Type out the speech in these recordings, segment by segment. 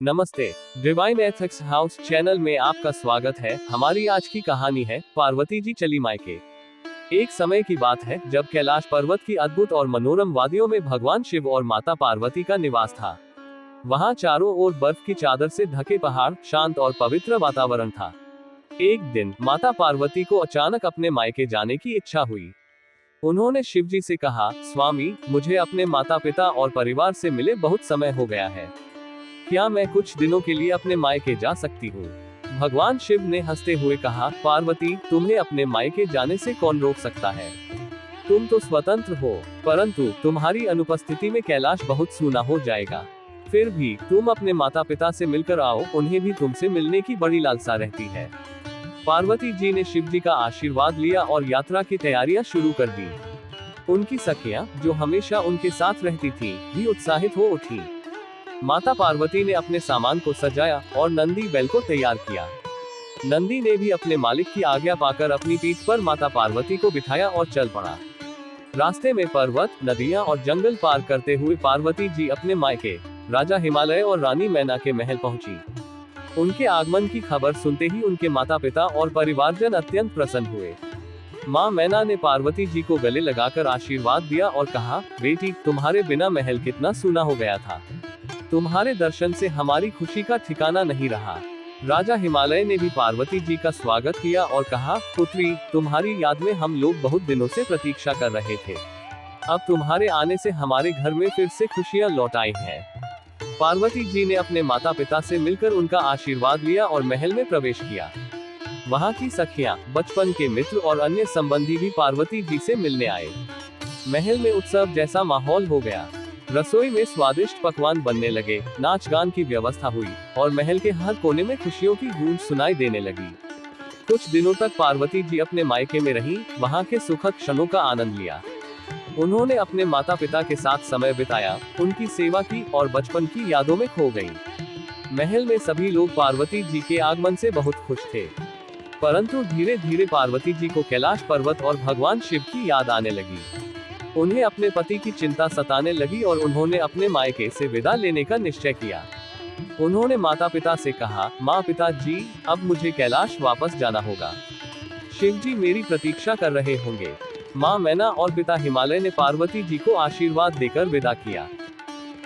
नमस्ते। Divine ethics house channel में आपका स्वागत है। हमारी आज की कहानी है पार्वती जी चली मायके। एक समय की बात है जब कैलाश पर्वत की अद्भुत और मनोरम वादियों में भगवान शिव और माता पार्वती का निवास था। वहां चारों ओर बर्फ की चादर से ढके पहाड़, शांत और पवित्र वातावरण था। एक दिन माता पार्वती को अचानक अपने मायके जाने की इच्छा हुई। उन्होंने शिव जी से कहा, स्वामी, मुझे अपने माता पिता और परिवार से मिले बहुत समय हो गया है। क्या मैं कुछ दिनों के लिए अपने मायके जा सकती हूँ? भगवान शिव ने हंसते हुए कहा, पार्वती, तुम्हें अपने मायके जाने से कौन रोक सकता है? तुम तो स्वतंत्र हो, परंतु तुम्हारी अनुपस्थिति में कैलाश बहुत सूना हो जाएगा। फिर भी तुम अपने माता पिता से मिलकर आओ, उन्हें भी तुमसे मिलने की बड़ी लालसा रहती है। पार्वती जी ने शिव जी का आशीर्वाद लिया और यात्रा की तैयारियां शुरू कर दी। उनकी सखियां, जो हमेशा उनके साथ रहती थीं, भी उत्साहित हो उठी। माता पार्वती ने अपने सामान को सजाया और नंदी बैल को तैयार किया। नंदी ने भी अपने मालिक की आज्ञा पाकर अपनी पीठ पर माता पार्वती को बिठाया और चल पड़ा। रास्ते में पर्वत, नदियां और जंगल पार करते हुए पार्वती जी अपने मायके राजा हिमालय और रानी मैना के महल पहुंची। उनके आगमन की खबर सुनते ही उनके माता पिता और परिवारजन अत्यंत प्रसन्न हुए। माँ मैना ने पार्वती जी को गले लगाकर आशीर्वाद दिया और कहा, बेटी, तुम्हारे बिना महल कितना सूना हो गया था। तुम्हारे दर्शन से हमारी खुशी का ठिकाना नहीं रहा। राजा हिमालय ने भी पार्वती जी का स्वागत किया और कहा, पुत्री, तुम्हारी याद में हम लोग बहुत दिनों से प्रतीक्षा कर रहे थे। अब तुम्हारे आने से हमारे घर में फिर से खुशियां लौट आई हैं। पार्वती जी ने अपने माता पिता से मिलकर उनका आशीर्वाद लिया और महल में प्रवेश किया। वहां की सखियां, बचपन के मित्र और अन्य संबंधी भी पार्वती जी से मिलने आए। महल में उत्सव जैसा माहौल हो गया। रसोई में स्वादिष्ट पकवान बनने लगे, नाच गान की व्यवस्था हुई और महल के हर कोने में खुशियों की गूंज सुनाई देने लगी। कुछ दिनों तक पार्वती जी अपने मायके में रही, वहां के सुखद क्षणों का आनंद लिया। उन्होंने अपने माता पिता के साथ समय बिताया, उनकी सेवा की और बचपन की यादों में खो गई। महल में सभी लोग पार्वती जी के आगमन से बहुत खुश थे, परंतु धीरे धीरे पार्वती जी को कैलाश पर्वत और भगवान शिव की याद आने लगी। उन्हें अपने पति की चिंता सताने लगी और उन्होंने अपने मायके से विदा लेने का निश्चय किया। उन्होंने माता पिता से कहा, माँ पिता जी, अब मुझे कैलाश वापस जाना होगा। शिव जी मेरी प्रतीक्षा कर रहे होंगे। माँ मैना और पिता हिमालय ने पार्वती जी को आशीर्वाद देकर विदा किया।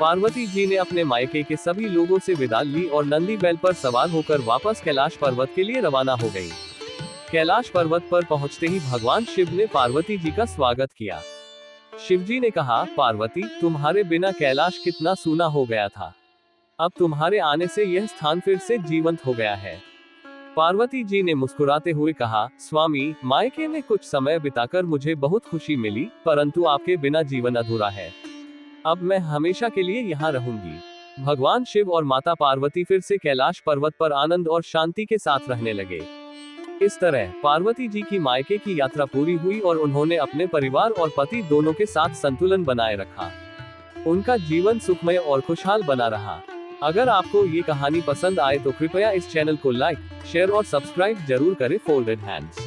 पार्वती जी ने अपने मायके के सभी लोगों से विदा ली और नंदी बैल पर सवार होकर वापस कैलाश पर्वत के लिए रवाना हो गई। कैलाश पर्वत पर पहुंचते ही भगवान शिव ने पार्वती जी का स्वागत किया। शिवजी ने कहा, पार्वती, तुम्हारे बिना कैलाश कितना सूना हो गया था। अब तुम्हारे आने से यह स्थान फिर से जीवंत हो गया है। पार्वती जी ने मुस्कुराते हुए कहा, स्वामी, मायके में कुछ समय बिताकर मुझे बहुत खुशी मिली, परंतु आपके बिना जीवन अधूरा है। अब मैं हमेशा के लिए यहाँ रहूंगी। भगवान शिव और माता पार्वती फिर से कैलाश पर्वत पर आनंद और शांति के साथ रहने लगे। इस तरह पार्वती जी की मायके की यात्रा पूरी हुई और उन्होंने अपने परिवार और पति दोनों के साथ संतुलन बनाए रखा। उनका जीवन सुखमय और खुशहाल बना रहा। अगर आपको ये कहानी पसंद आए तो कृपया इस चैनल को लाइक, शेयर और सब्सक्राइब जरूर करें। Folded hands.